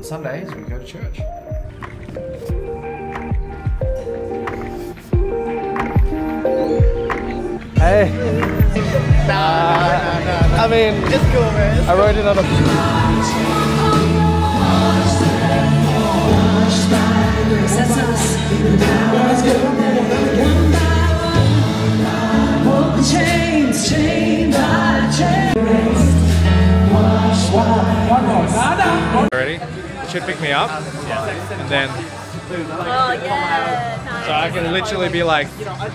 on Sundays we go to church. Hey. No. I mean, it's cool, man. I wrote it on a. Ready? It should pick me up, and then. Oh yeah, nice. So I can literally be like,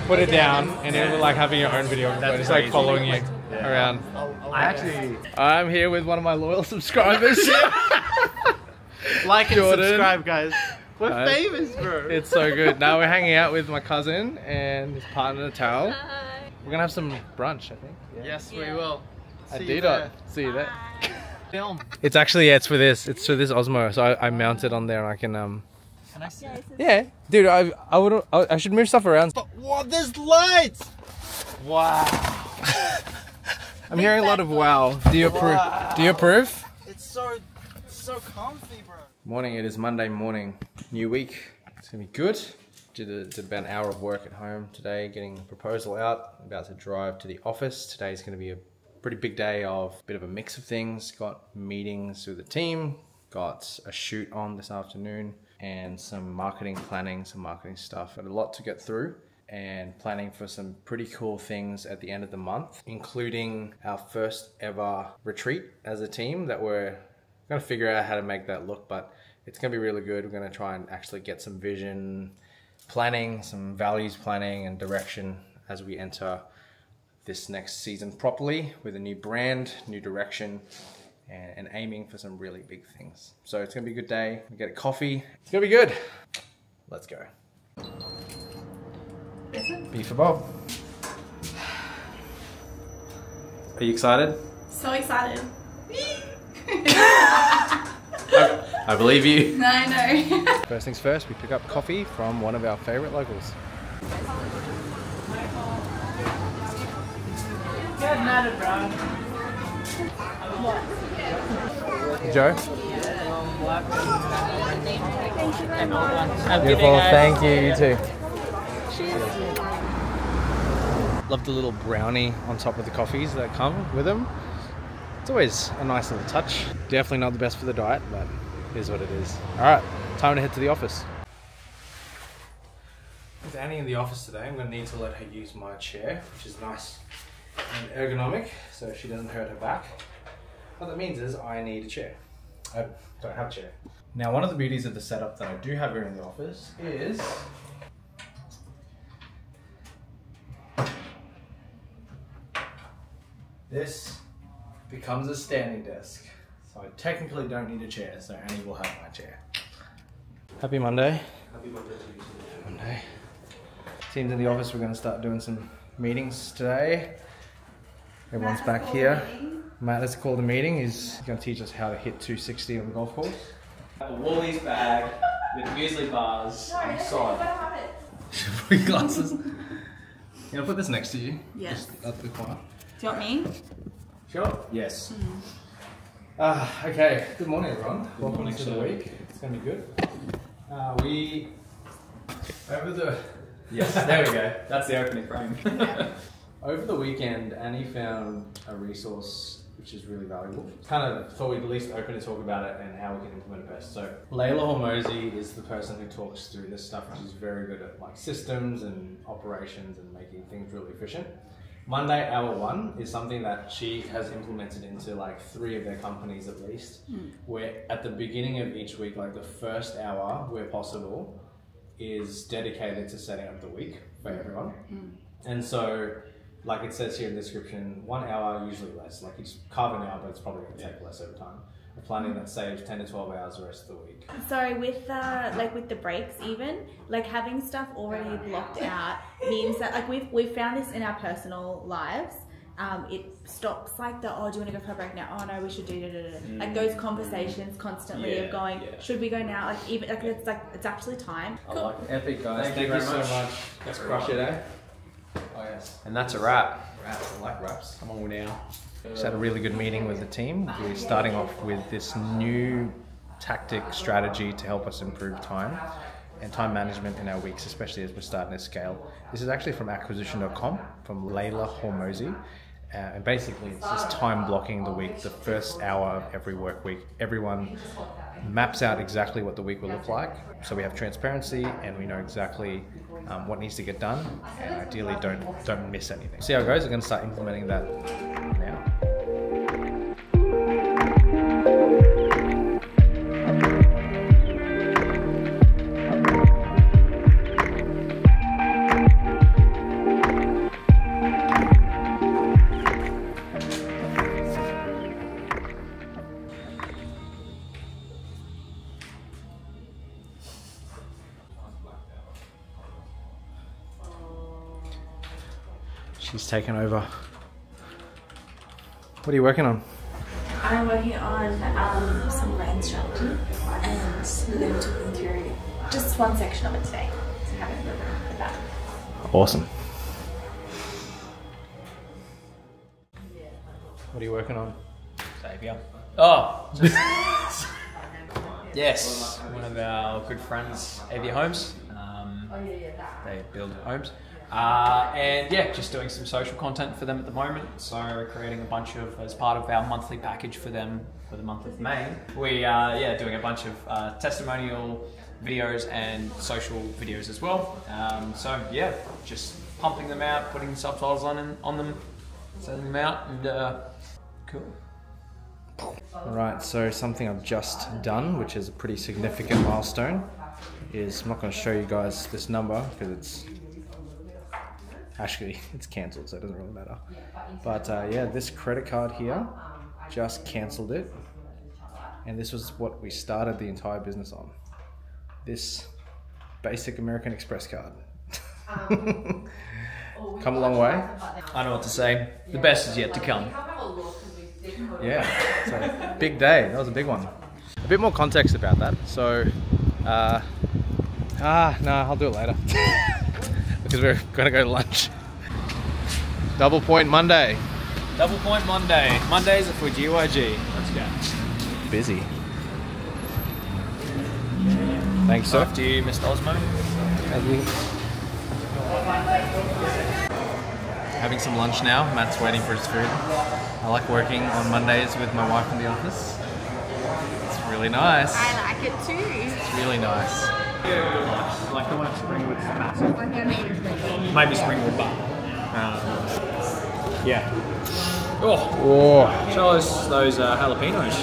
put it down, and it'll be like having your own video, but it's like following you around. I'm here with one of my loyal subscribers. Like and Jordan. subscribe, guys. We're famous, bro. It's so good. Now we're hanging out with my cousin and his partner, Tal. We're gonna have some brunch, I think. Yes, we will. At D-Dot. See you there. Film. It's actually, it's for this. It's for this Osmo. So I mount it on there and I can Can I see it? yeah, dude. I should move stuff around. But what? There's lights. Wow. I'm hearing a lot of wow. Do you approve? Wow. Do you approve? It's so comfy, bro. Morning. It is Monday morning. New week. It's gonna be good. Did about an hour of work at home today, getting a proposal out. About to drive to the office. Today's gonna be a pretty big day of a bit of a mix of things. Got meetings with the team. Got a shoot on this afternoon. And some marketing planning, some marketing stuff. Got a lot to get through and planning for some pretty cool things at the end of the month, including our first ever retreat as a team that we're gonna figure out how to make that look, but it's gonna be really good. We're gonna try and actually get some vision planning, some values planning and direction as we enter this next season properly with a new brand, new direction, and aiming for some really big things. So it's gonna be a good day. We get a coffee. It's gonna be good. Let's go. B for Bob. Are you excited? So excited. I believe you. No, I know. First things first, we pick up coffee from one of our favorite locals. Good night, bro. Joe? Thank you very much. Beautiful, thank you, you too. Love the little brownie on top of the coffees that come with them. It's always a nice little touch. Definitely not the best for the diet, but it is what it is. Alright, time to head to the office. With Annie in the office today, I'm going to need to let her use my chair, which is nice and ergonomic, so she doesn't hurt her back. What that means is I need a chair. I don't have a chair. Now, one of the beauties of the setup that I do have here in the office is this becomes a standing desk. So I technically don't need a chair, so Annie will have my chair. Happy Monday. Happy Monday to you. Monday. Teams in the office, we're going to start doing some meetings today. Everyone's back here. Matt, let's call the meeting. He's going to teach us how to hit 260 on the golf course. A Woolies bag with muesli bars on the side. Put your glasses. Can I put this next to you? Yes. Just at the corner. Do you want me? Sure. Yes. Okay. Good morning, everyone. Welcome morning, to the sir. week. It's going to be good. We over the Yes, there we go. That's the opening frame. over the weekend, Annie found a resource which is really valuable. Kind of thought we'd at least open to talk about it and how we can implement it best. So Layla Hormozi is the person who talks through this stuff, which is very good at like systems and operations and making things really efficient. Monday Hour 1 is something that she has implemented into like 3 of their companies at least, where at the beginning of each week, like the first hour where possible, is dedicated to setting up the week for everyone. And so, like it says here in the description, 1 hour, usually less. Like you just carve an hour, but it's probably going to take less over time. A planning that saves 10 to 12 hours the rest of the week. So with like with the breaks even, like having stuff already blocked out means that like we've found this in our personal lives. It stops like the, oh, do you want to go for a break now? Oh no, we should do like those conversations constantly of going, should we go now? Like even like it's actually time. I like it. Epic, guys. Thank you so much. Let's crush it, eh? Oh yes. And that's a wrap. Raps, I like raps. Come on now. Just had a really good meeting with the team. We're starting off with this new tactic, strategy to help us improve time and time management in our weeks, especially as we're starting to scale. This is actually from acquisition.com, from Layla Hormozi. And basically it's just time blocking the week, the first hour of every work week. Everyone maps out exactly what the week will look like. So we have transparency and we know exactly what needs to get done, and ideally don't miss anything. See how it goes? I'm going to start implementing that now. She's taken over. What are you working on? I'm working on some brand strategy, and we're going to be talking through just one section of it today. So have a look at that. Awesome. What are you working on? Xavier. Oh! Yes, one of our good friends, Avia Homes. They build homes. And yeah, just doing some social content for them at the moment. So creating a bunch of, as part of our monthly package for them for the month of May, we are doing a bunch of testimonial videos and social videos as well. So yeah, just pumping them out, putting subtitles on them, sending them out, and cool. Alright, so something I've just done, which is a pretty significant milestone, is I'm not going to show you guys this number because it's cancelled, so it doesn't really matter. But yeah, this credit card here just cancelled it, and this was what we started the entire business on. This basic American Express card. Come a long way. I know what to say. The best is yet to come. Yeah, so big day. That was a big one. A bit more context about that. So, no, I'll do it later because we're gonna go to lunch. Double Point Monday. Double Point Monday. Mondays are for GYG. Let's go. Busy. Thanks, sir. After you, Mr. Osmo. Having some lunch now. Matt's waiting for his food. I like working on Mondays with my wife in the office. It's really nice. I like it too. It's really nice. Like the one at Springwood's massive. Maybe Springwood bar. Yeah. Oh. Show us those jalapenos.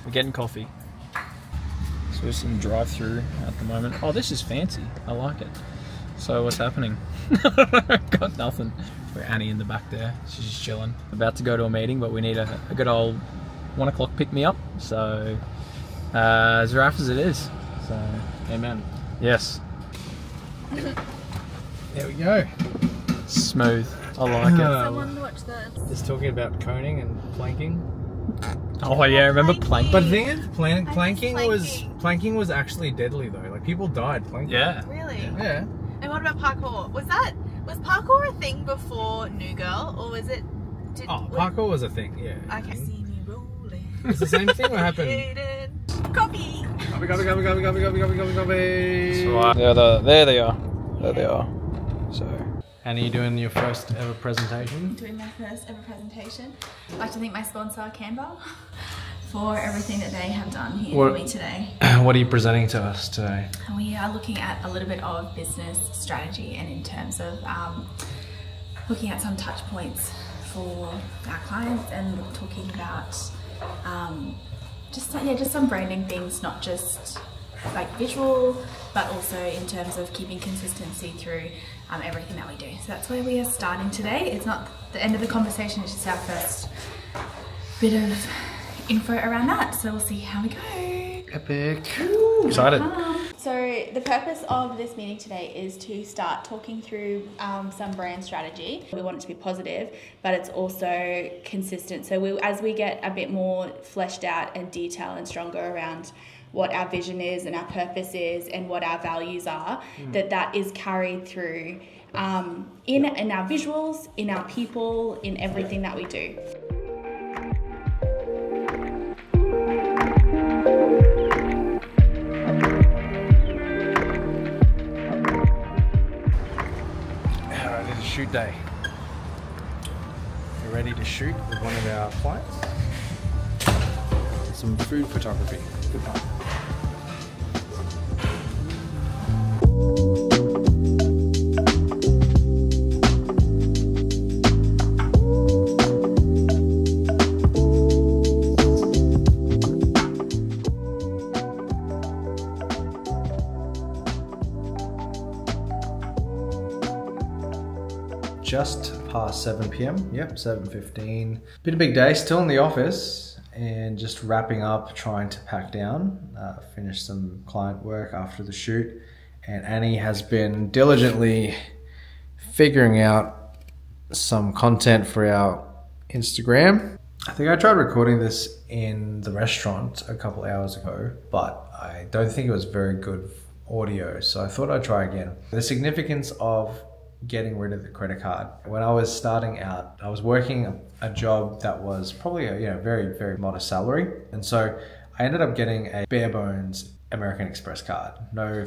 We're getting coffee. So there's some drive-through at the moment. Oh, this is fancy. I like it. So what's happening? Got nothing. We're Annie in the back there. She's just chilling. About to go to a meeting, but we need a good old 1 o'clock pick me up. So as rough as it is. So amen. Yes. There we go. Smooth. I like it. Someone watch that. Just talking about coning and planking. Oh yeah, remember planking? But the thing is, planking was actually deadly though. Like people died planking. Yeah. Really? Yeah. And what about parkour? Was parkour a thing before New Girl, or was it? Parkour was a thing. Yeah. Okay. See me rolling. It's the same thing. What happened? Coffee. Copy. Right. There they are. There they are. So. And are you doing your first ever presentation? Doing my first ever presentation. I'd like to thank my sponsor, Canva, for everything that they have done here for me today. What are you presenting to us today? We are looking at a little bit of business strategy, and in terms of looking at some touch points for our clients, and talking about just some branding things, not just like visual, but also in terms of keeping consistency through everything that we do. So that's where we are starting today. It's not the end of the conversation, it's just our first bit of info around that. So we'll see how we go. Epic. Excited. So the purpose of this meeting today is to start talking through some brand strategy. We want it to be positive, but it's also consistent. So as we get a bit more fleshed out and detailed and stronger around what our vision is and our purpose is and what our values are, that is carried through in our visuals, in our people, in everything that we do. good day. We're ready to shoot with one of our clients. Some food photography. Good fun. Just past 7 p.m. Yep, 7:15. Been a big day, still in the office and just wrapping up, trying to pack down, finish some client work after the shoot. And Annie has been diligently figuring out some content for our Instagram. I think I tried recording this in the restaurant a couple hours ago, but I don't think it was very good audio, so I thought I'd try again. The significance of getting rid of the credit card. When I was starting out, I was working a job that was probably a very, very modest salary. And so I ended up getting a bare bones American Express card. No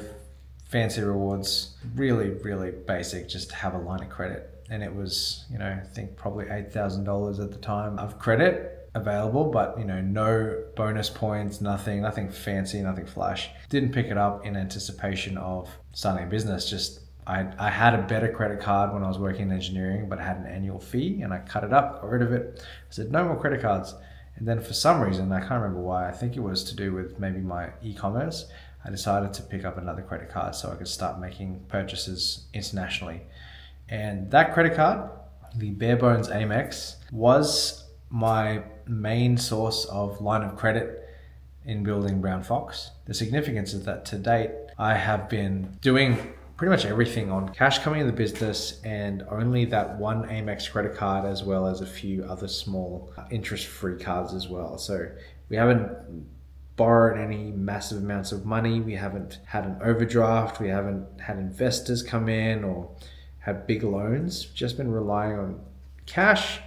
fancy rewards, really, really basic, just to have a line of credit. And it was, I think probably $8,000 at the time of credit available, but no bonus points, nothing fancy, nothing flash. Didn't pick it up in anticipation of starting a business, just I had a better credit card when I was working in engineering, but it had an annual fee and I cut it up, got rid of it. I said, no more credit cards. And then for some reason, I can't remember why, I think it was to do with maybe my e-commerce, I decided to pick up another credit card so I could start making purchases internationally. And that credit card, the bare bones Amex, was my main source of line of credit in building Brown Fox. The significance is that to date, I have been doing pretty much everything on cash coming in the business and only that one Amex credit card, as well as a few other small interest-free cards as well. So we haven't borrowed any massive amounts of money. We haven't had an overdraft. We haven't had investors come in or had big loans. Just been relying on cash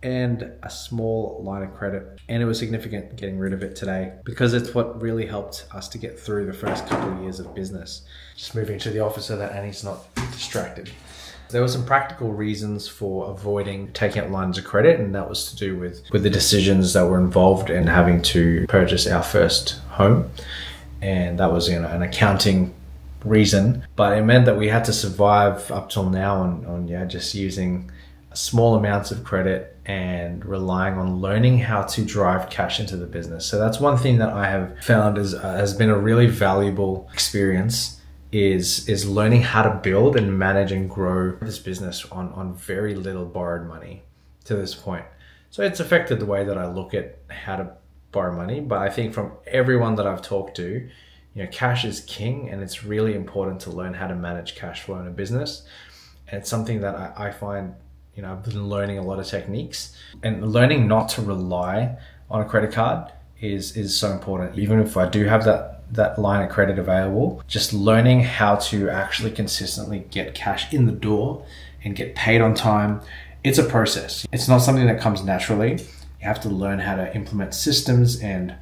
and a small line of credit. And it was significant getting rid of it today because it's what really helped us to get through the first couple of years of business. Just moving to the office so that Annie's not distracted. There were some practical reasons for avoiding taking out lines of credit, and that was to do with the decisions that were involved in having to purchase our first home. And that was an accounting reason, but it meant that we had to survive up till now on just using small amounts of credit and relying on learning how to drive cash into the business. So that's one thing that I have found has been a really valuable experience is learning how to build and manage and grow this business on very little borrowed money to this point. So it's affected the way that I look at how to borrow money, but I think from everyone that I've talked to, cash is king, and it's really important to learn how to manage cash flow in a business. And it's something that I find I've been learning a lot of techniques, and learning not to rely on a credit card is so important. Even if I do have that line of credit available, just learning how to actually consistently get cash in the door and get paid on time. It's a process. It's not something that comes naturally. You have to learn how to implement systems, and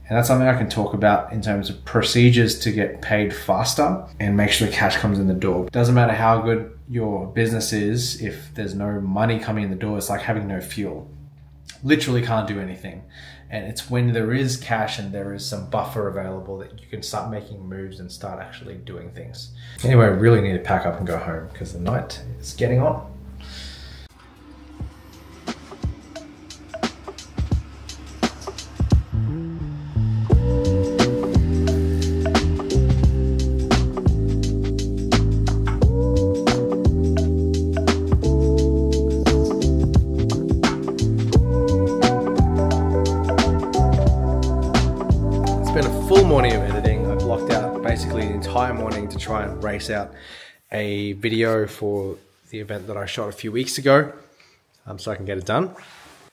that's something I can talk about in terms of procedures to get paid faster and make sure cash comes in the door. It doesn't matter how good your business is, if there's no money coming in the door, it's like having no fuel. Literally can't do anything. And it's when there is cash and there is some buffer available that you can start making moves and start actually doing things. Anyway, I really need to pack up and go home because the night is getting on. Morning of editing. I blocked out basically the entire morning to try and race out a video for the event that I shot a few weeks ago, so I can get it done. In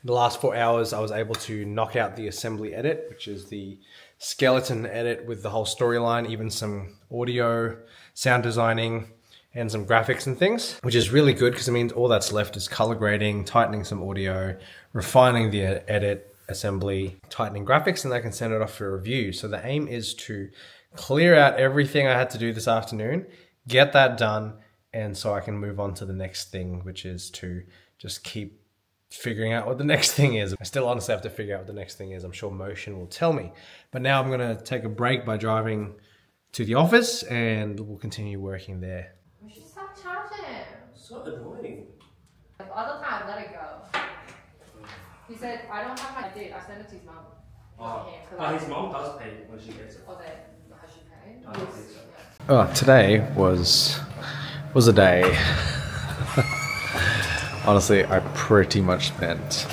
the last 4 hours, I was able to knock out the assembly edit, which is the skeleton edit with the whole storyline, even some audio, sound designing, and some graphics and things, which is really good because it means all that's left is color grading, tightening some audio, refining the edit, assembly, tightening graphics, and I can send it off for review. So the aim is to clear out everything I had to do this afternoon, get that done, and so I can move on to the next thing, which is to just keep figuring out what the next thing is. I still honestly have to figure out what the next thing is. I'm sure motion will tell me. But now I'm gonna take a break by driving to the office and we'll continue working there. We should stop charging. So annoying. Other time, let it go. He said, I don't have my date. I sent it to his mom. His mom does pay when she gets it. Oh, has she paid? I don't think so. Oh, today was a day. Honestly, I pretty much spent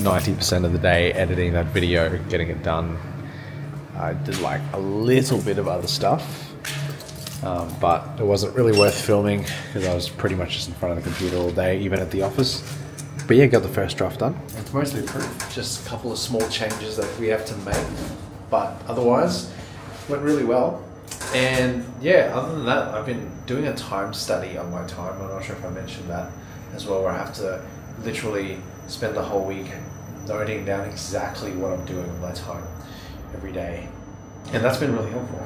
90% of the day editing that video, getting it done. I did like a little bit of other stuff, but it wasn't really worth filming because I was pretty much just in front of the computer all day, even at the office. But yeah, got the first draft done. It's mostly approved. Just a couple of small changes that we have to make, but otherwise went really well. And yeah, other than that, I've been doing a time study on my time. I'm not sure if I mentioned that as well, where I have to literally spend the whole week noting down exactly what I'm doing with my time every day. And that's been really helpful.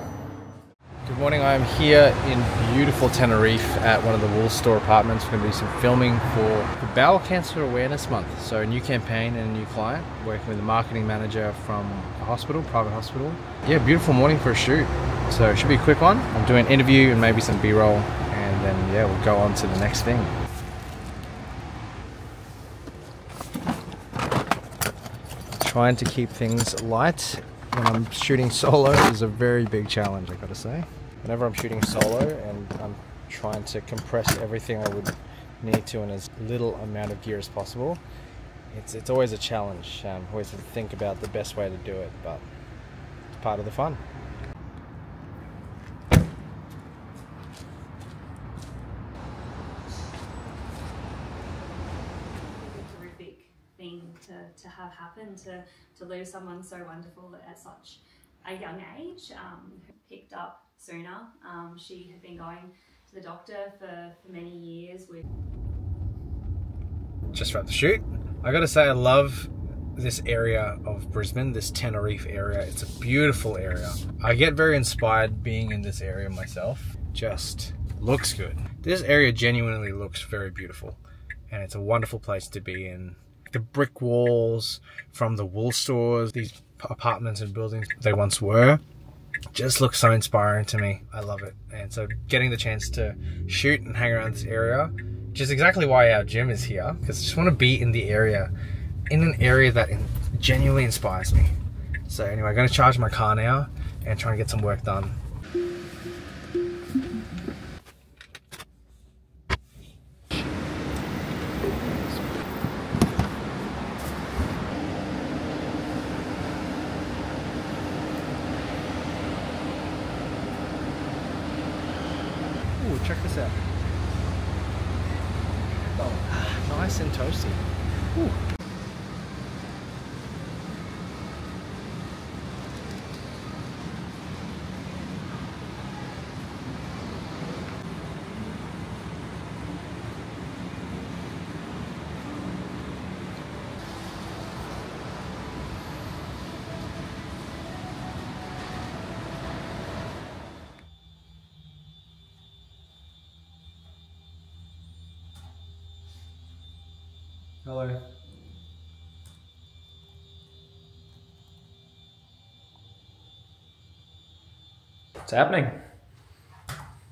Good morning, I'm here in beautiful Tenerife at one of the Wool Store apartments. We're going to do some filming for the Bowel Cancer Awareness Month. So a new campaign and a new client, working with a marketing manager from a hospital, private hospital. Yeah, beautiful morning for a shoot. So it should be a quick one. I'm doing an interview and maybe some B-roll, and then yeah, we'll go on to the next thing. Trying to keep things light when I'm shooting solo is a very big challenge, I gotta say. Whenever I'm shooting solo and I'm trying to compress everything I would need to in as little amount of gear as possible, it's always a challenge. Always have to think about the best way to do it, but it's part of the fun. Thing to have happen, to lose someone so wonderful at such a young age, who picked up sooner. She had been going to the doctor for many years with... Just wrapped the shoot. I gotta say, I love this area of Brisbane, this Tenerife area. It's a beautiful area. I get very inspired being in this area myself. Just looks good. This area genuinely looks very beautiful, and it's a wonderful place to be in. The brick walls from the wool stores, these apartments and buildings they once were, just look so inspiring to me. I love it. And so getting the chance to shoot and hang around this area, which is exactly why our gym is here, because I just want to be in the area, in an area that genuinely inspires me. So anyway, I'm going to charge my car now and try and get some work done. Ooh, check this out. Oh, nice and toasty. Ooh. Hello. What's happening?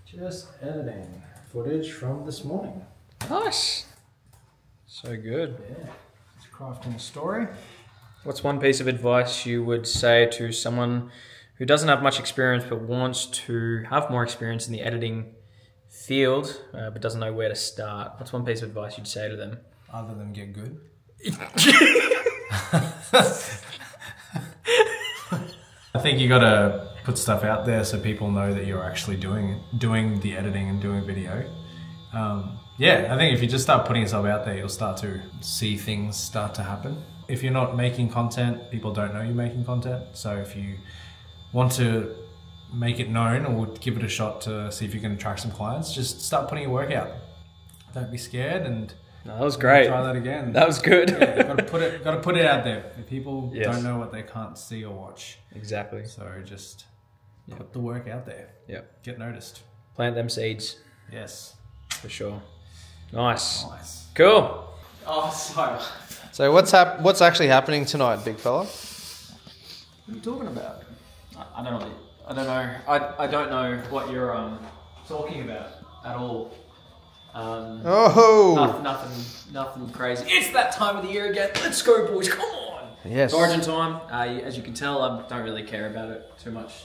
Just editing footage from this morning. Nice. So good. Yeah. Just crafting a story. What's one piece of advice you would say to someone who doesn't have much experience but wants to have more experience in the editing field but doesn't know where to start? What's one piece of advice you'd say to them? Other than get good. I think you gotta put stuff out there so people know that you're actually doing the editing and doing video. Yeah, I think if you just start putting yourself out there, you'll start to see things start to happen. If you're not making content, people don't know you're making content. So if you want to make it known or give it a shot to see if you can attract some clients, just start putting your work out. Don't be scared and no, that was great. Try that again. That was good. Yeah, you gotta put it out there. If people Yes. don't know what they can't see or watch. Exactly. So just put the work out there. Yep. Get noticed. Plant them seeds. Yes, for sure. Nice. Cool. Oh, sorry. So what's actually happening tonight, big fella? What are you talking about? I don't know. I don't know what you're talking about at all. Nothing crazy. It's that time of the year again. Let's go, boys. Come on. Yes. It's Origin time. As you can tell, I don't really care about it too much.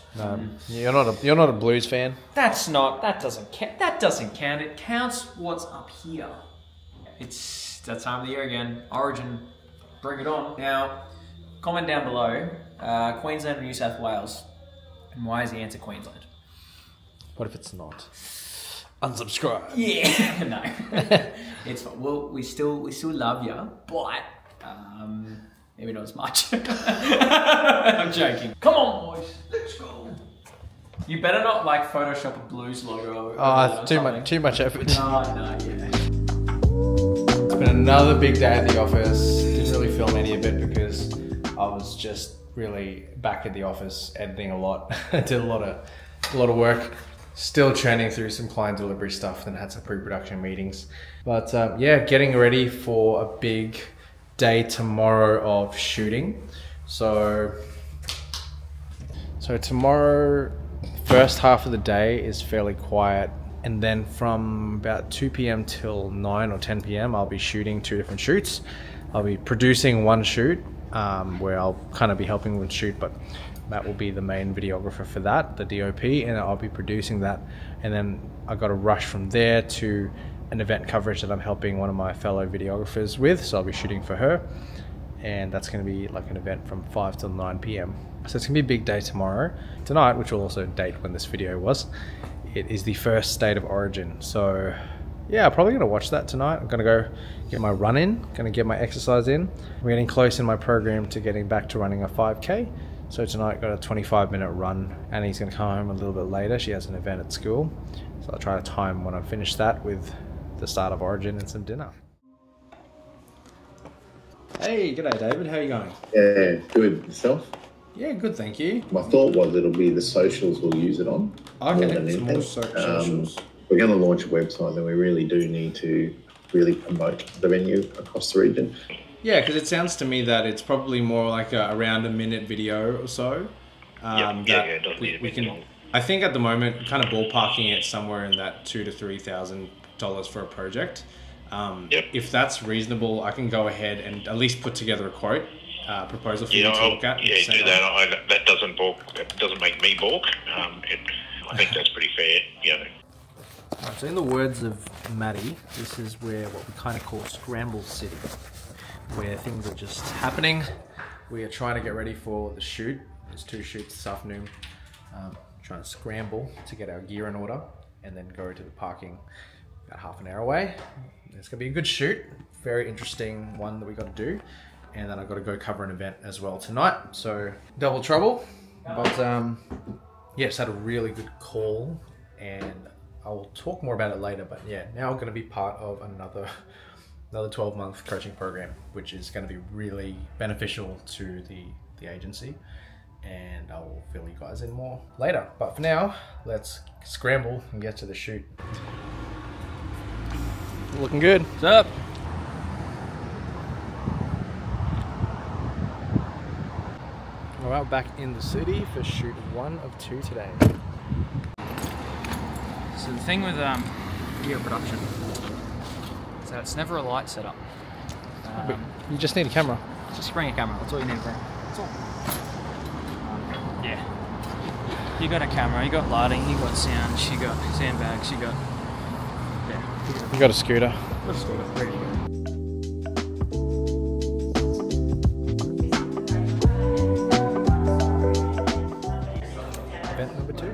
You're not a Blues fan. That doesn't count. That doesn't count. It counts what's up here. It's that time of the year again. Origin, bring it on. Now, comment down below. Queensland or New South Wales, and why is the answer Queensland? What if it's not? Unsubscribe. Yeah, no. It's fine. Well, we still love you, but maybe not as much. I'm joking. Come on, boys. Let's go. You better not like Photoshop a Blues logo. Too much effort. No, yeah. It's been another big day at the office. Didn't really film any of it because I was just really back at the office editing a lot. Did a lot of work. Still churning through some client delivery stuff, then had some pre-production meetings. But yeah, getting ready for a big day tomorrow of shooting. So tomorrow, first half of the day is fairly quiet. And then from about 2 p.m. till 9 or 10 p.m, I'll be shooting 2 different shoots. I'll be producing one shoot where I'll kind of be helping with shoot, but Matt will be the main videographer for that, the DOP, and I'll be producing that. And then I got to rush from there to an event coverage that I'm helping one of my fellow videographers with. So I'll be shooting for her. And that's going to be like an event from 5 till 9 p.m. So it's going to be a big day tomorrow. Tonight, which will also date when this video was, it is the first State of Origin. So yeah, I'm probably going to watch that tonight. I'm going to go get my run in, going to get my exercise in. I'm getting close in my program to getting back to running a 5K. So tonight got a 25-minute run. Annie's going to come home a little bit later. She has an event at school. So I'll try to time when I finish that with the start of Origin and some dinner. Hey, g'day David, how are you going? Yeah, good. Yourself? Yeah, good, thank you. My thought was it'll be the socials we'll use it on. Okay, some more socials. We're going to launch a website, and we really do need to really promote the venue across the region. Yeah, because it sounds to me that it's probably more like around a minute video or so. It doesn't need to be long. I think at the moment, kind of ballparking it somewhere in that $2,000 to $3,000 for a project. If that's reasonable, I can go ahead and at least put together a quote proposal for you to look at. Yeah, do that. That doesn't balk. That doesn't make me balk. I think that's pretty fair. Right, so in the words of Maddie, this is where what we kind of call Scramble City, where things are just happening. We are trying to get ready for the shoot. There's 2 shoots this afternoon. Trying to scramble to get our gear in order and then go to the parking about half an hour away. It's gonna be a good shoot. Very interesting one that we got to do. And then I've got to go cover an event as well tonight. So double trouble. But yes, had a really good call and I'll talk more about it later. But yeah, now I'm going to be part of another 12-month coaching program, which is going to be really beneficial to the agency. And I will fill you guys in more later. But for now, let's scramble and get to the shoot. Looking good. What's up? We're out back in the city for shoot 1 of 2 today. So the thing with video production is that it's never a light setup. You just need a camera. Just bring a camera, that's all you need to bring. That's all. Yeah. You got a camera, you got lighting, you got sound, you got sandbags, you got... Yeah. You got a scooter. Got a scooter, ready to go. Event number 2.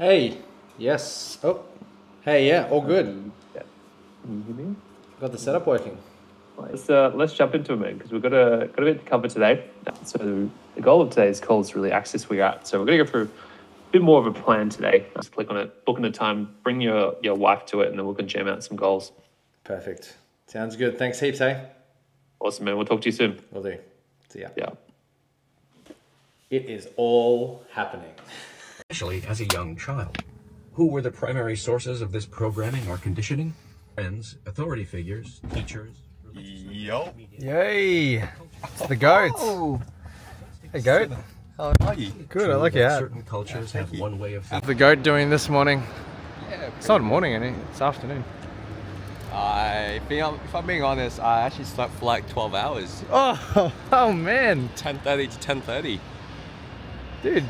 Hey, yes. Oh, hey, yeah, all good. Yeah. Can you hear me? Got the setup working. Let's jump into it, man, because we've got a bit to cover today. So the goal of today's call is to really access where you're at. So we're going to go through a bit more of a plan today. Just click on it, book in a time, bring your wife to it, and then we can jam out some goals. Perfect. Sounds good. Thanks heaps, eh? Awesome, man. We'll talk to you soon. Will do. See ya. Yeah. It is all happening. Especially as a young child. Who were the primary sources of this programming or conditioning? Friends, authority figures, teachers. Yo. Yay! It's the goat. Oh. Hey, goat. How are you? Good, I like your hat. Certain cultures have one way of How's the goat doing this morning? Yeah, it's not morning, any. It's afternoon. If I'm being honest, I actually slept for like 12 hours. Oh man. 10:30 to 10:30. Dude.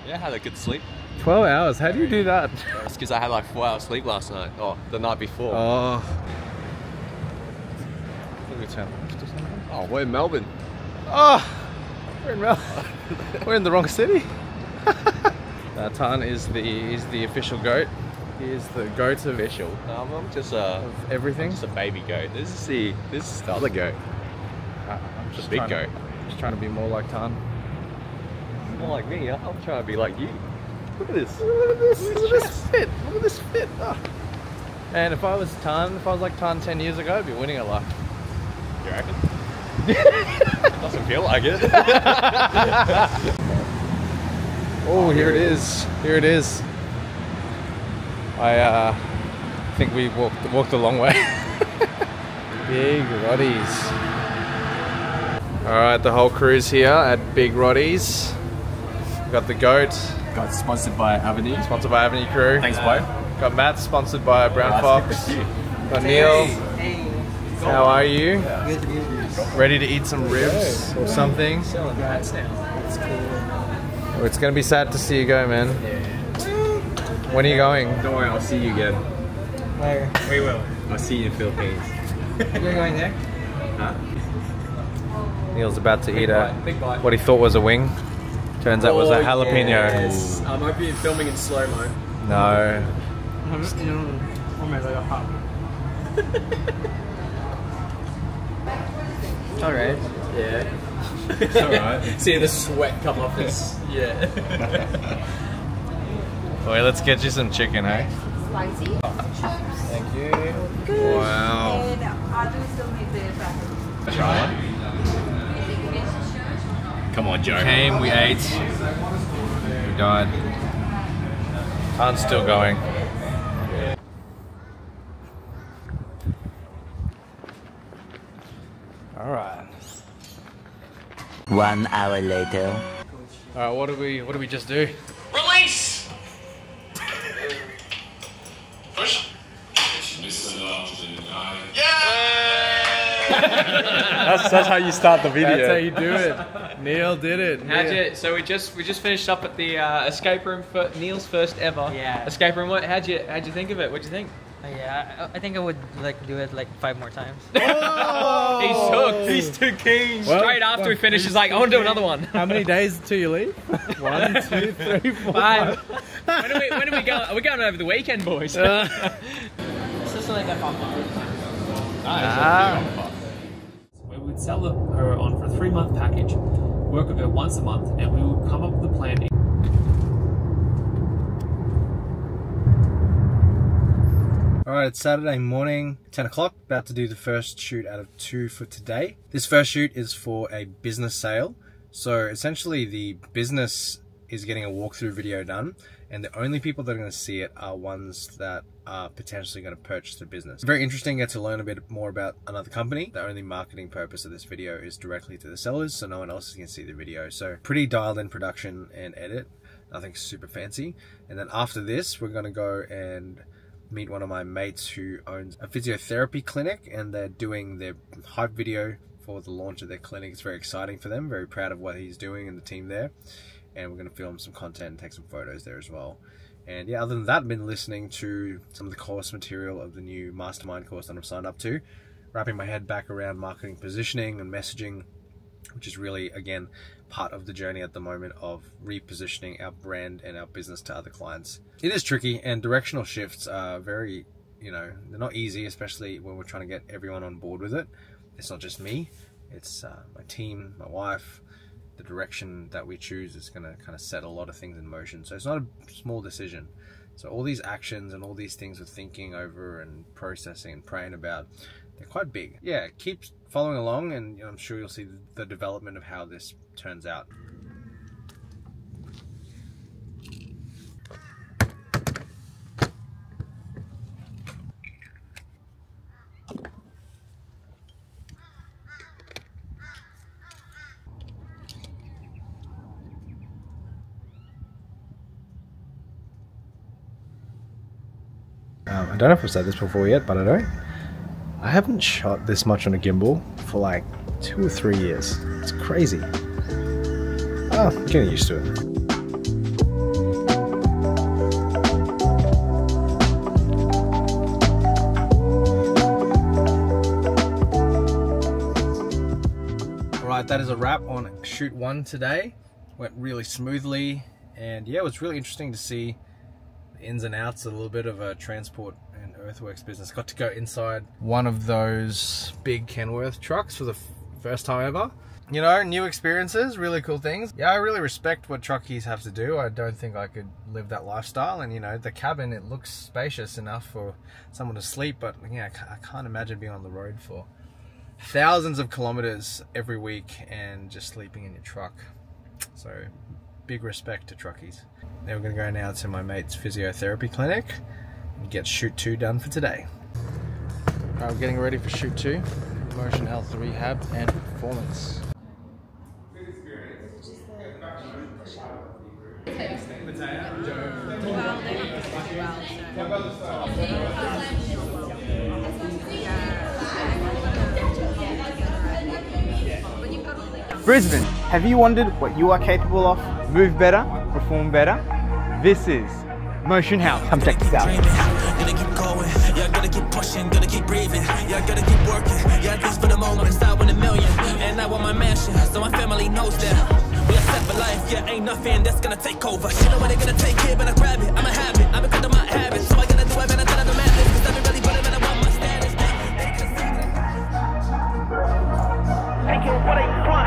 Yeah, had a good sleep. 12 hours? How do you do that? It's because I had like 4 hours sleep last night. Oh, the night before. Oh. Oh, we're in Melbourne. Oh, we're in Melbourne. We're in the wrong city. Tan is the official goat. He is the goat of official. I'm just of everything. I'm just a baby goat. This is the other goat. I'm just the big goat. Just trying to be more like Tan. More like me. I'm trying to be like you. Look at this. Look at this. Look at this fit. Look at this fit. Oh. And if I was like Tan 10 years ago, I'd be winning a lot. You reckon? It doesn't feel like it. Oh, here it is. Here it is. I think we walked a long way. Big Roddy's. Alright, the whole crew's here at Big Roddy's. We've got the goat. Got sponsored by Avenue. Sponsored by Avenue Crew. Thanks, bro. Got Matt, sponsored by Brown Fox. Got Neil. Hey. How are you? Good. Ready to eat some ribs or something? Selling rats now. It's cool. Oh, it's gonna be sad to see you go, man. When are you going? Don't worry, I'll see you again. Where? We will. I'll see you in the Philippines. You're going there? Huh? Neil's about to eat Big bite. what he thought was a wing. Turns out it was a jalapeno. Yes. I might be filming in slow-mo. No. Alright. Yeah. It's alright. See the sweat come off this. Yeah. Wait, let's get you some chicken, eh? Spicy. Thank you. Good. Wow. And I do still need the package. Try one. Come on, Joe. Came, we ate, we died. Tan's still going. Alright. 1 hour later. Alright, what do we just do? Release! Push. That's how you start the video. That's how you do it. Neil did it. So we just finished up at the escape room for Neil's first ever escape room. How'd you think of it? What'd you think? Yeah, I think I would like do it like 5 more times. Oh! He's hooked. He's too keen. Straight after we finish, he's like, I want to do another one. How many days till you leave? 1, 2, 3, 4, 5. When are we going? Are we going over the weekend, boys? This is like a fun We would sell her on for a 3-month package, work with her once a month, and we would come up with a plan. Alright, it's Saturday morning, 10 o'clock, about to do the first shoot out of 2 for today. This first shoot is for a business sale. So essentially the business is getting a walkthrough video done, and the only people that are going to see it are ones that are potentially going to purchase the business. Very interesting, get to learn a bit more about another company. The only marketing purpose of this video is directly to the sellers, so no one else can see the video. So pretty dialed in production and edit, nothing super fancy. And then after this, we're going to go and meet one of my mates who owns a physiotherapy clinic, and they're doing their hype video for the launch of their clinic. It's very exciting for them, very proud of what he's doing and the team there. And we're going to film some content and take some photos there as well. And yeah, other than that, I've been listening to some of the course material of the new mastermind course that I'm signed up to, wrapping my head back around marketing, positioning and messaging, which is really, again, part of the journey at the moment of repositioning our brand and our business to other clients. It is tricky, and directional shifts are very, they're not easy, especially when we're trying to get everyone on board with it. It's not just me, it's my team, my wife. The direction that we choose is going to kind of set a lot of things in motion. So it's not a small decision. So all these actions and all these things we're thinking over and processing and praying about, they're quite big. Yeah, keep following along, and I'm sure you'll see the development of how this turns out. I don't know if I've said this before yet, but I haven't shot this much on a gimbal for like 2 or 3 years. It's crazy. Oh, I'm getting used to it. Alright, that is a wrap on shoot 1 today. Went really smoothly, and yeah, it was really interesting to see the ins and outs, a little bit of a transport and earthworks business. Got to go inside one of those big Kenworth trucks for the first time ever. New experiences, really cool things. Yeah, I really respect what truckies have to do. I don't think I could live that lifestyle. And the cabin, it looks spacious enough for someone to sleep, but yeah, I can't imagine being on the road for thousands of kilometers every week and just sleeping in your truck. So big respect to truckies. Now we're going to go now to my mate's physiotherapy clinic and get shoot 2 done for today. Alright, we're getting ready for shoot 2, motion health rehab and performance. Brisbane, have you wondered what you are capable of? Move better, perform better? This is Motion Health. Come check this out. Gotta keep going, yeah, gotta keep pushing, gotta keep breathing, yeah, gotta keep working, yeah, this for the moment, start with a million, and I want my mansion, so my family knows that, we are set for life, yeah, ain't nothing that's gonna take over, you know what they're gonna take it, but I grab it, I'ma have it, I've been cut my habit, so I gotta do it, and I gotta demand it, cause I've been really putting it, I want my status, thank you, what are you want?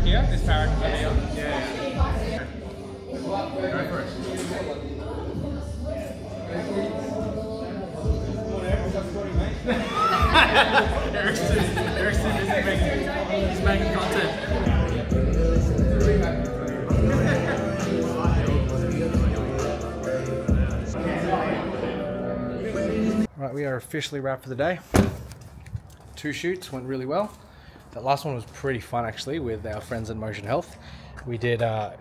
Here, this paragraph here. He's making content. Right, we are officially wrapped for the day. 2 shoots went really well. That last one was pretty fun actually with our friends at Motion Health. We did, a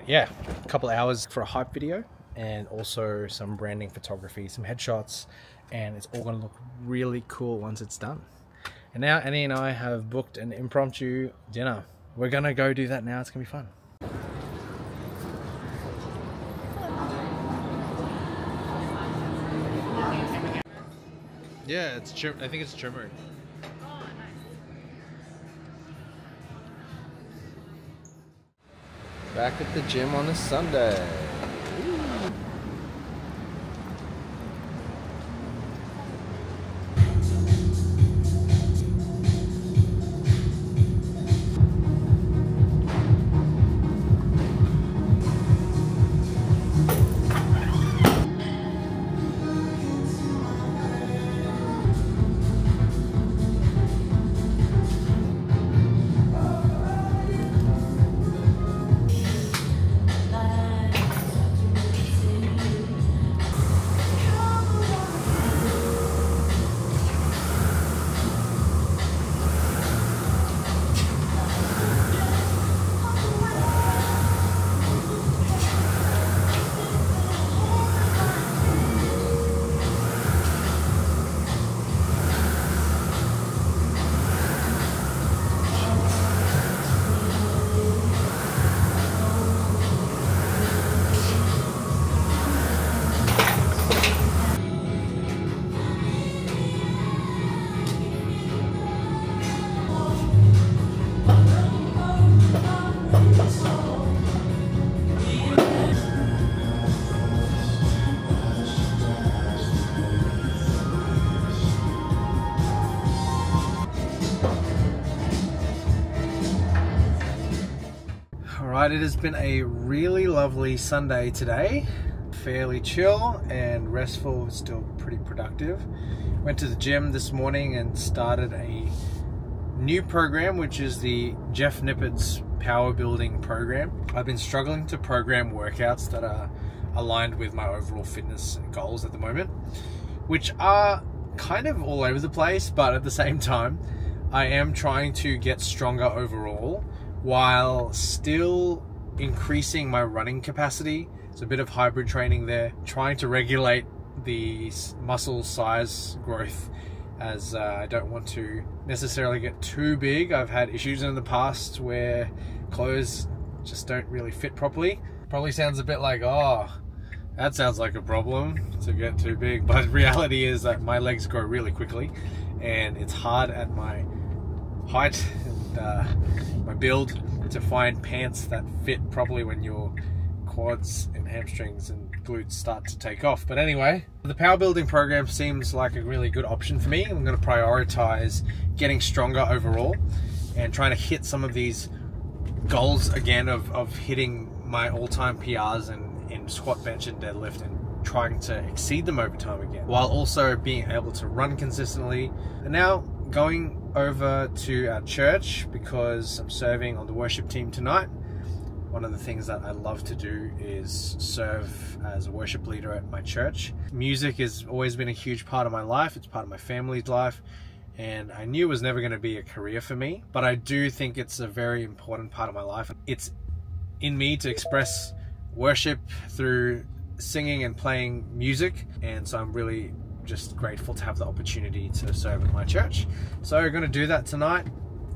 couple hours for a hype video and also some branding photography, some headshots, and it's all going to look really cool once it's done. And now Annie and I have booked an impromptu dinner. We're going to go do that now. It's going to be fun. Yeah, I think it's turmeric. Back at the gym on a Sunday. Alright, it has been a really lovely Sunday today. Fairly chill and restful, still pretty productive. Went to the gym this morning and started a new program, which is the Jeff Nippard's power building program. I've been struggling to program workouts that are aligned with my overall fitness goals at the moment, which are kind of all over the place, but at the same time, I am trying to get stronger overall while still increasing my running capacity. It's a bit of hybrid training there, trying to regulate the muscle size growth as I don't want to necessarily get too big. I've had issues in the past where clothes just don't really fit properly. Probably sounds a bit like, oh, that sounds like a problem to get too big, but reality is that my legs grow really quickly and it's hard at my height and my build to find pants that fit properly when your quads and hamstrings and glutes start to take off. But anyway, the power building program seems like a really good option for me. I'm going to prioritize getting stronger overall and trying to hit some of these goals again of hitting my all-time PRs in squat, bench and deadlift, and trying to exceed them over time again, while also being able to run consistently. And now going over to our church because I'm serving on the worship team tonight. One of the things that I love to do is serve as a worship leader at my church. Music has always been a huge part of my life. It's part of my family's life, and I knew it was never going to be a career for me, but I do think it's a very important part of my life. It's in me to express worship through singing and playing music, and so I'm really just grateful to have the opportunity to serve at my church. So we're going to do that tonight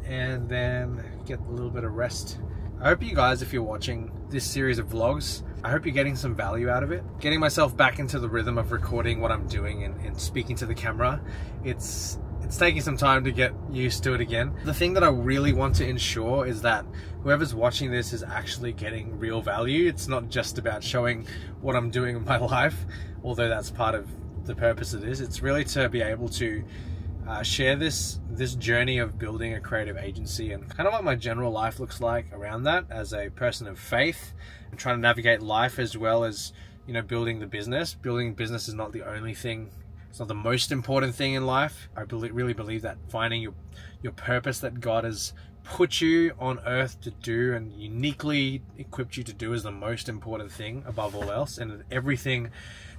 and then get a little bit of rest. I hope you guys, if you're watching this series of vlogs, I hope you're getting some value out of it. Getting myself back into the rhythm of recording what I'm doing and speaking to the camera, it's taking some time to get used to it again. The thing that I really want to ensure is that whoever's watching this is actually getting real value. It's not just about showing what I'm doing in my life, although that's part of the purpose of this. It's really to be able to share this journey of building a creative agency and kind of what my general life looks like around that as a person of faith and trying to navigate life, as well as, you know, building the business. Building business is not the only thing. It's not the most important thing in life. I really believe that finding your purpose that God has put you on earth to do and uniquely equipped you to do is the most important thing above all else. And everything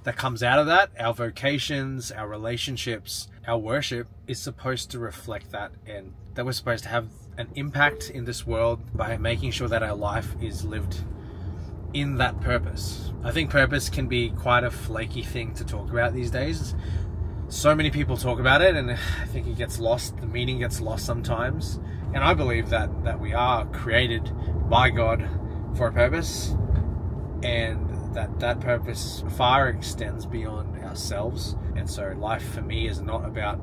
that comes out of that, our vocations, our relationships, our worship, is supposed to reflect that, and that we're supposed to have an impact in this world by making sure that our life is lived in that purpose. I think purpose can be quite a flaky thing to talk about these days. So many people talk about it and I think it gets lost, the meaning gets lost sometimes. And I believe that we are created by God for a purpose, and that purpose far extends beyond ourselves. And so life for me is not about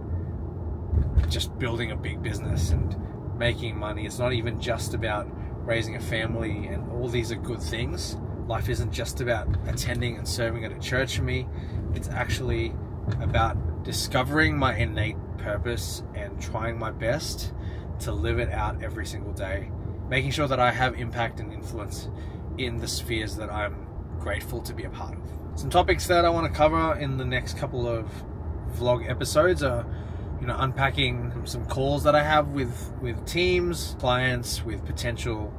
just building a big business and making money. It's not even just about raising a family, and all these are good things. Life isn't just about attending and serving at a church for me. It's actually about discovering my innate purpose and trying my best to live it out every single day, making sure that I have impact and influence in the spheres that I'm grateful to be a part of. Some topics that I want to cover in the next couple of vlog episodes are, you know, unpacking some calls that I have with teams, clients, with potential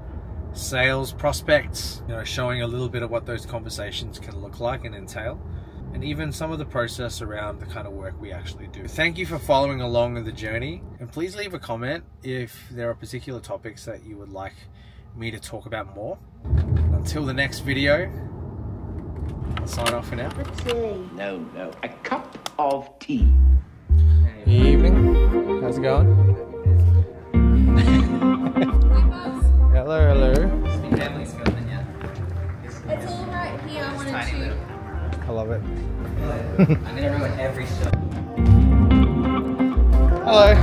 sales prospects, you know, showing a little bit of what those conversations can look like and entail, and even some of the process around the kind of work we actually do. Thank you for following along in the journey, and please leave a comment if there are particular topics that you would like me to talk about more. Until the next video, I'll sign off for now. No, a cup of tea. Evening, how's it going? Hello. It's all right here. I wanted to. I love it. I'm gonna ruin every show. Hello.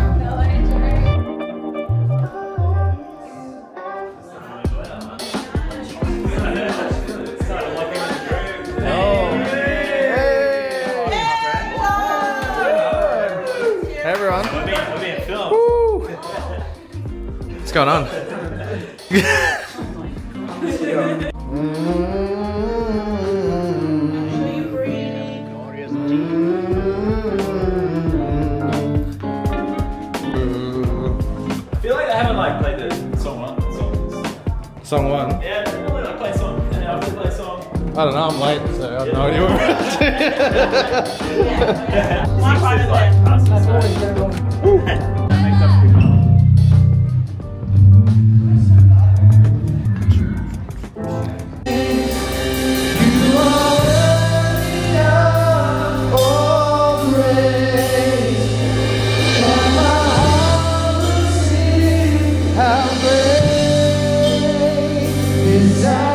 Hey everyone. We're being filmed. What's going on? Song 1. Yeah, normally I play song, and I play song. I don't know, I'm late, so I have no idea what we're up to. My part is like How great is our